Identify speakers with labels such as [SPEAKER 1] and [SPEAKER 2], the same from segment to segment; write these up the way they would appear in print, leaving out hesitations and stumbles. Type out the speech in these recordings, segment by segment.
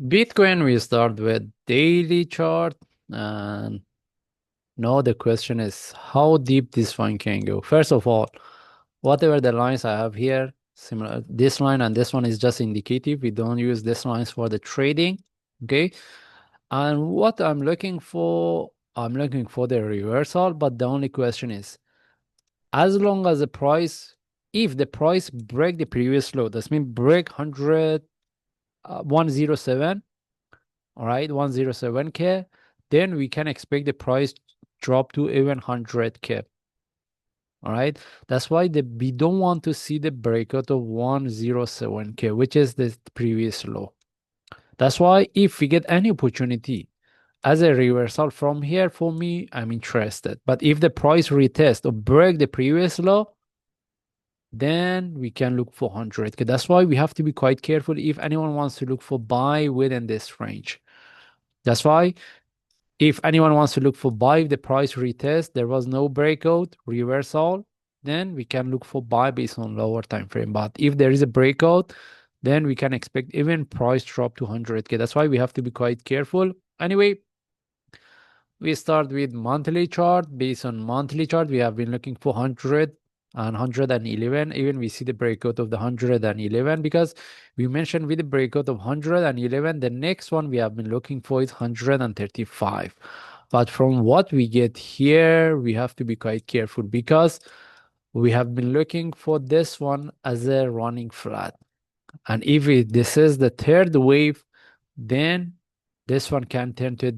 [SPEAKER 1] Bitcoin, we start with daily chart. And now the question is how deep this one can go. First of all, whatever the lines I have here, similar this line and this one is just indicative. We don't use this lines for the trading. Okay. And what I'm looking for the reversal, but the only question is as long as the price, if the price break the previous low, that means break 107, all right, 107K, then we can expect the price drop to even 100K. All right, that's why we don't want to see the breakout of 107K, which is the previous low. That's why if we get any opportunity as a reversal from here, for me, I'm interested. But if the price retest or break the previous low, then we can look for 100K. That's why we have to be quite careful if anyone wants to look for buy within this range. That's why if anyone wants to look for buy, if the price retest, there was no breakout, reversal, then we can look for buy based on lower time frame. But if there is a breakout, then we can expect even price drop to 100K. That's why we have to be quite careful. Anyway, we start with monthly chart. Based on monthly chart, we have been looking for 100 and 111. Even we see the breakout of the 111 because we mentioned with the breakout of 111, the next one we have been looking for is 135. But from what we get here, we have to be quite careful because we have been looking for this one as a running flat. And if this is the third wave, then this one can turn to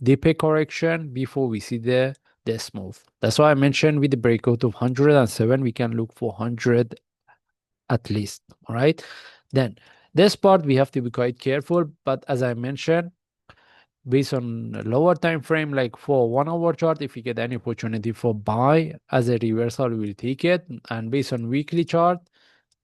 [SPEAKER 1] deeper correction before we see the smooth. That's why I mentioned with the breakout of 107, we can look for 100 at least. All right. Then this part we have to be quite careful. But as I mentioned, based on lower time frame, like for 1 hour chart, if we get any opportunity for buy as a reversal, we will take it. And based on weekly chart,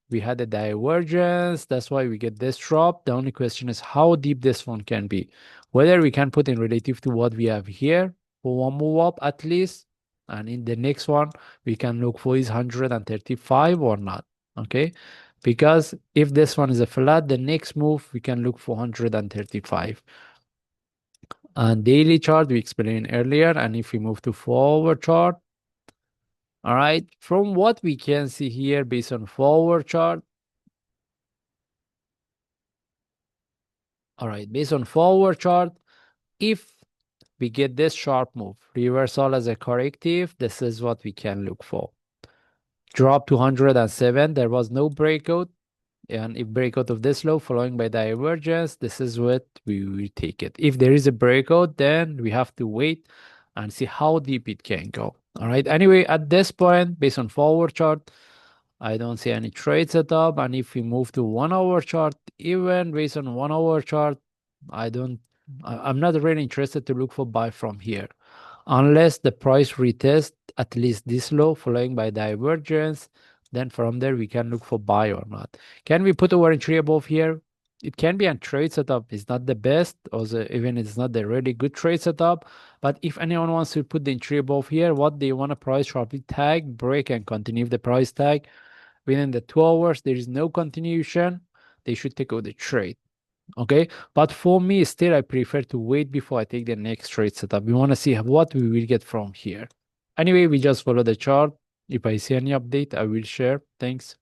[SPEAKER 1] we had a divergence. That's why we get this drop. The only question is how deep this one can be. Whether we can put in relative to what we have here for one move up at least. And in the next one, we can look for is 135 or not. Okay. Because if this one is a flat, the next move we can look for 135. And daily chart we explained earlier. And if we move to forward chart, all right, from what we can see here based on forward chart, all right, based on forward chart, if we get this sharp move, reversal as a corrective, this is what we can look for. Drop to 107, there was no breakout. And if breakout of this low following by divergence, this is what we will take it. If there is a breakout, then we have to wait and see how deep it can go. All right. Anyway, at this point, based on forward chart, I don't see any trade setup. And if we move to 1 hour chart, even based on 1 hour chart, I'm not really interested to look for buy from here unless the price retest at least this low following by divergence. Then from there we can look for buy or not. Can we put our entry above here? It can be a trade setup. It's not the best, also even it's not the really good trade setup. But if anyone wants to put the entry above here, what they want a price sharply tag, break and continue. If the price tag within the 2 hours there is no continuation, they should take out the trade. Okay, but for me still I prefer to wait before I take the next trade setup. We want to see what we will get from here. Anyway, we just follow the chart. If I see any update, I will share. Thanks.